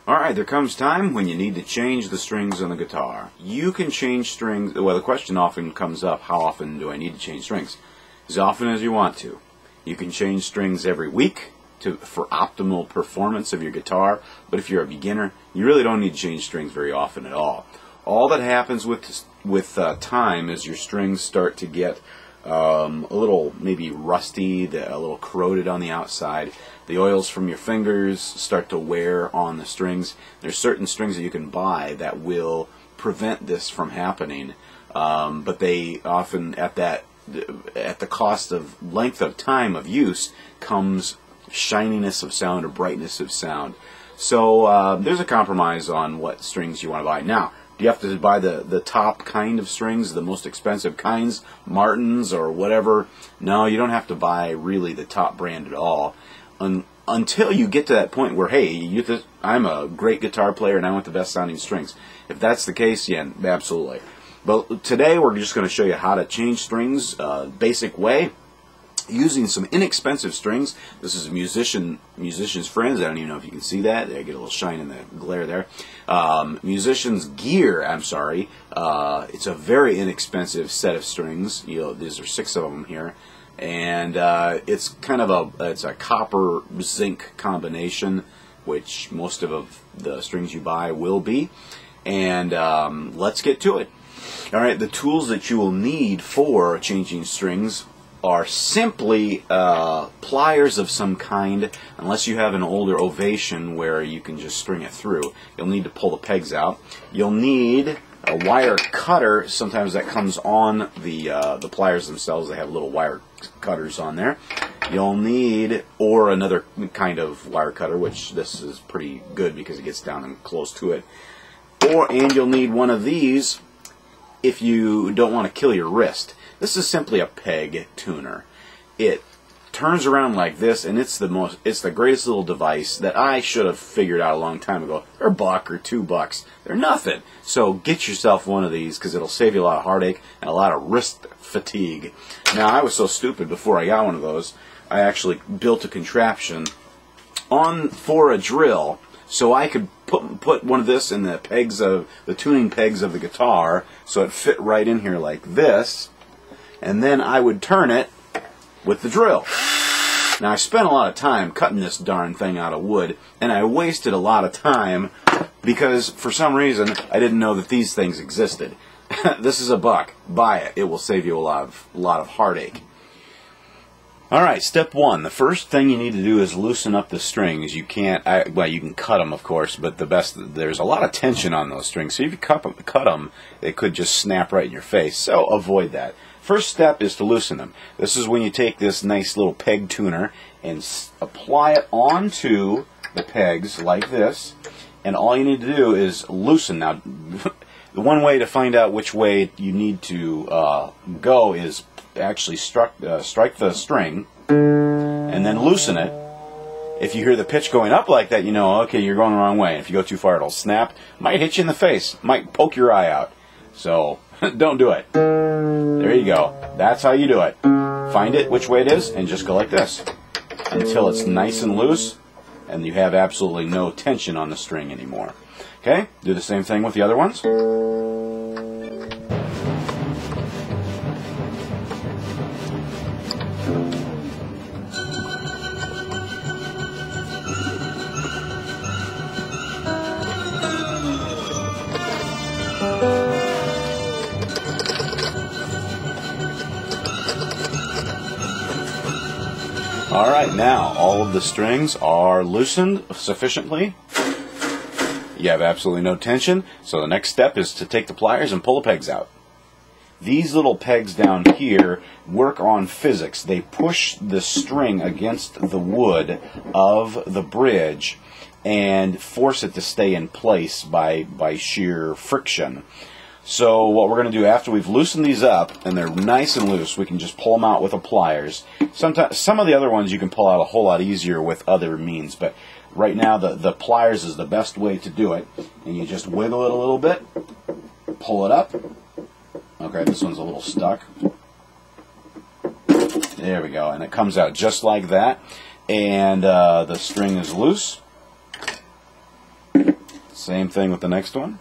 Alright, there comes time when you need to change the strings on the guitar. You can change strings, well, the question often comes up, how often do I need to change strings? As often as you want to. You can change strings every week for optimal performance of your guitar, but if you're a beginner, you really don't need to change strings very often at all. All that happens with time is your strings start to get a little maybe rusty, a little corroded on the outside. The oils from your fingers start to wear on the strings. There's certain strings that you can buy that will prevent this from happening, but they often, at the cost of length of time of use, comes shininess of sound or brightness of sound. So there's a compromise on what strings you want to buy. Now, do you have to buy the top kind of strings, the most expensive kinds, Martins or whatever? No, you don't have to buy really the top brand at all. Until you get to that point where, hey, I'm a great guitar player and I want the best sounding strings. If that's the case, yeah, absolutely. But today we're just going to show you how to change strings basic way, using some inexpensive strings. This is Musician's Friends. I don't even know if you can see that. I get a little shine in the glare there. Musician's Gear, I'm sorry. It's a very inexpensive set of strings. These are 6 of them here. And it's kind of it's a copper zinc combination, which most of the strings you buy will be. And let's get to it. Alright, the tools that you will need for changing strings are simply pliers of some kind, unless you have an older Ovation where you can just string it through. You'll need to pull the pegs out. You'll need a wire cutter. Sometimes that comes on the pliers themselves. They have little wire cutters on there. You'll need, or another kind of wire cutter, which this is pretty good because it gets down and close to it. And you'll need one of these if you don't want to kill your wrist. This is simply a peg tuner. It turns around like this, and it's the greatest little device that I should have figured out a long time ago. They're $1 or $2. They're nothing. So get yourself one of these because it'll save you a lot of heartache and a lot of wrist fatigue. Now, I was so stupid before I got one of those, I actually built a contraption for a drill so I could put one of this in the tuning pegs of the guitar, so it fit right in here like this. And then I would turn it with the drill. Now, I spent a lot of time cutting this darn thing out of wood, and I wasted a lot of time because for some reason I didn't know that these things existed. This is $1. Buy it. It will save you a lot of heartache. Alright, step 1. The first thing you need to do is loosen up the strings. You can't, well, you can cut them, of course, but there's a lot of tension on those strings. So if you cut them, it could just snap right in your face. So avoid that. First step is to loosen them. This is when you take this nice little peg tuner and apply it onto the pegs like this. And all you need to do is loosen. Now, the one way to find out which way you need to go is actually strike the string and then loosen it. If you hear the pitch going up like that, you know, okay, you're going the wrong way. If you go too far, it'll snap. Might hit you in the face. Might poke your eye out. So don't do it. There you go. That's how you do it. Find it which way it is and just go like this until it's nice and loose and you have absolutely no tension on the string anymore. Okay? Do the same thing with the other ones. Alright, now all of the strings are loosened sufficiently. You have absolutely no tension, so the next step is to take the pliers and pull the pegs out. These little pegs down here work on physics. They push the string against the wood of the bridge and force it to stay in place by sheer friction. So what we're going to do after we've loosened these up and they're nice and loose, we can just pull them out with the pliers. Sometimes some of the other ones you can pull out a whole lot easier with other means, but right now the pliers is the best way to do it. And you just wiggle it a little bit, pull it up. Okay, this one's a little stuck. There we go, and it comes out just like that. And the string is loose. Same thing with the next one.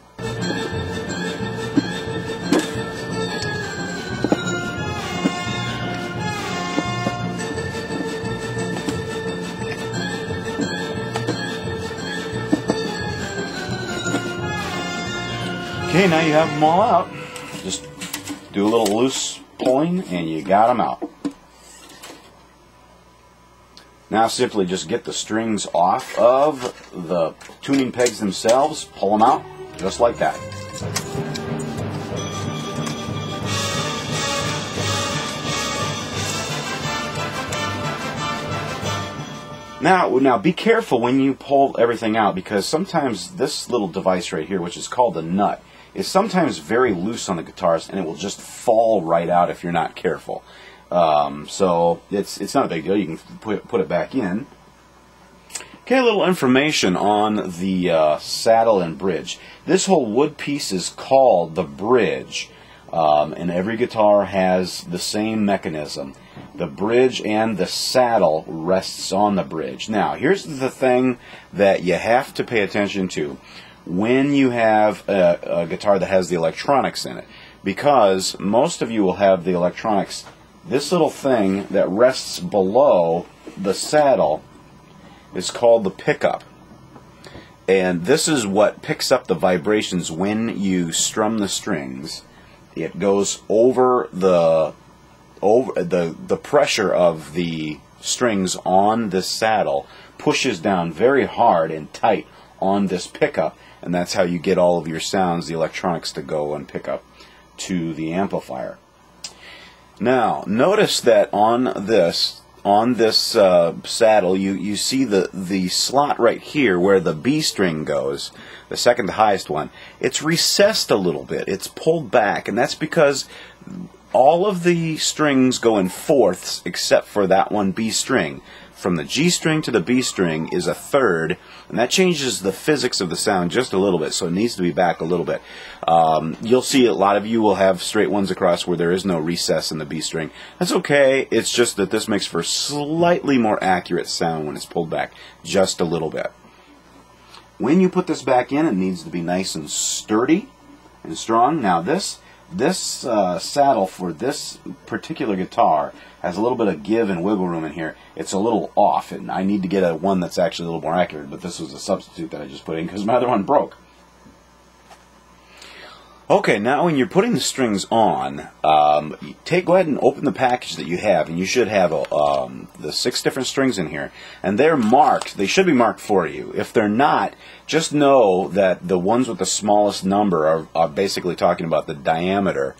Okay, now you have them all out. Just do a little loose pulling and you got them out. Now simply just get the strings off of the tuning pegs themselves, pull them out, just like that. Now be careful when you pull everything out, because sometimes this little device right here, which is called a nut, is sometimes very loose on the guitars, and it will just fall right out if you're not careful. So it's not a big deal. You can put it back in. Okay, a little information on the saddle and bridge. This whole wood piece is called the bridge, and every guitar has the same mechanism. The bridge and the saddle rests on the bridge. Now, here's the thing that you have to pay attention to when you have a guitar that has the electronics in it, because most of you will have the electronics. This little thing that rests below the saddle is called the pickup, and this is what picks up the vibrations when you strum the strings. It goes over the pressure of the strings on this saddle, pushes down very hard and tight on this pickup, and that's how you get all of your sounds, the electronics, to go and pick up to the amplifier. Now, notice that on this saddle, you see the slot right here where the B string goes, the second to highest one. It's recessed a little bit. It's pulled back, and that's because all of the strings go in fourths except for that one B string. From the G string to the B string is a third, and that changes the physics of the sound just a little bit, so it needs to be back a little bit. You'll see a lot of you will have straight ones across where there is no recess in the B string. That's okay, it's just that this makes for slightly more accurate sound when it's pulled back just a little bit. When you put this back in, it needs to be nice and sturdy and strong. Now this saddle for this particular guitar has a little bit of give and wiggle room in here. It's a little off, and I need to get one that's actually a little more accurate, but this was a substitute that I just put in because my other one broke. Okay, now when you're putting the strings on, go ahead and open the package that you have, and you should have the 6 different strings in here, and they're marked. They should be marked for you. If they're not, just know that the ones with the smallest number are basically talking about the diameter.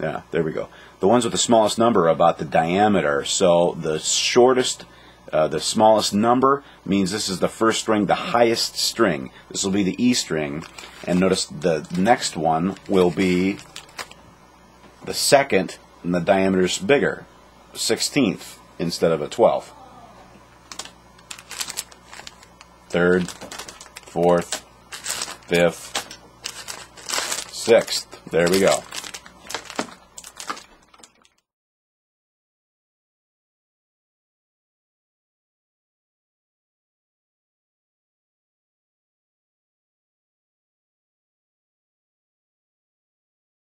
Yeah, there we go. The ones with the smallest number are about the diameter, so the shortest, the smallest number means this is the first string, the highest string. This will be the E string, and notice the next one will be the second, and the diameter's bigger, 16th instead of a 12th. Third, fourth, fifth, sixth. There we go.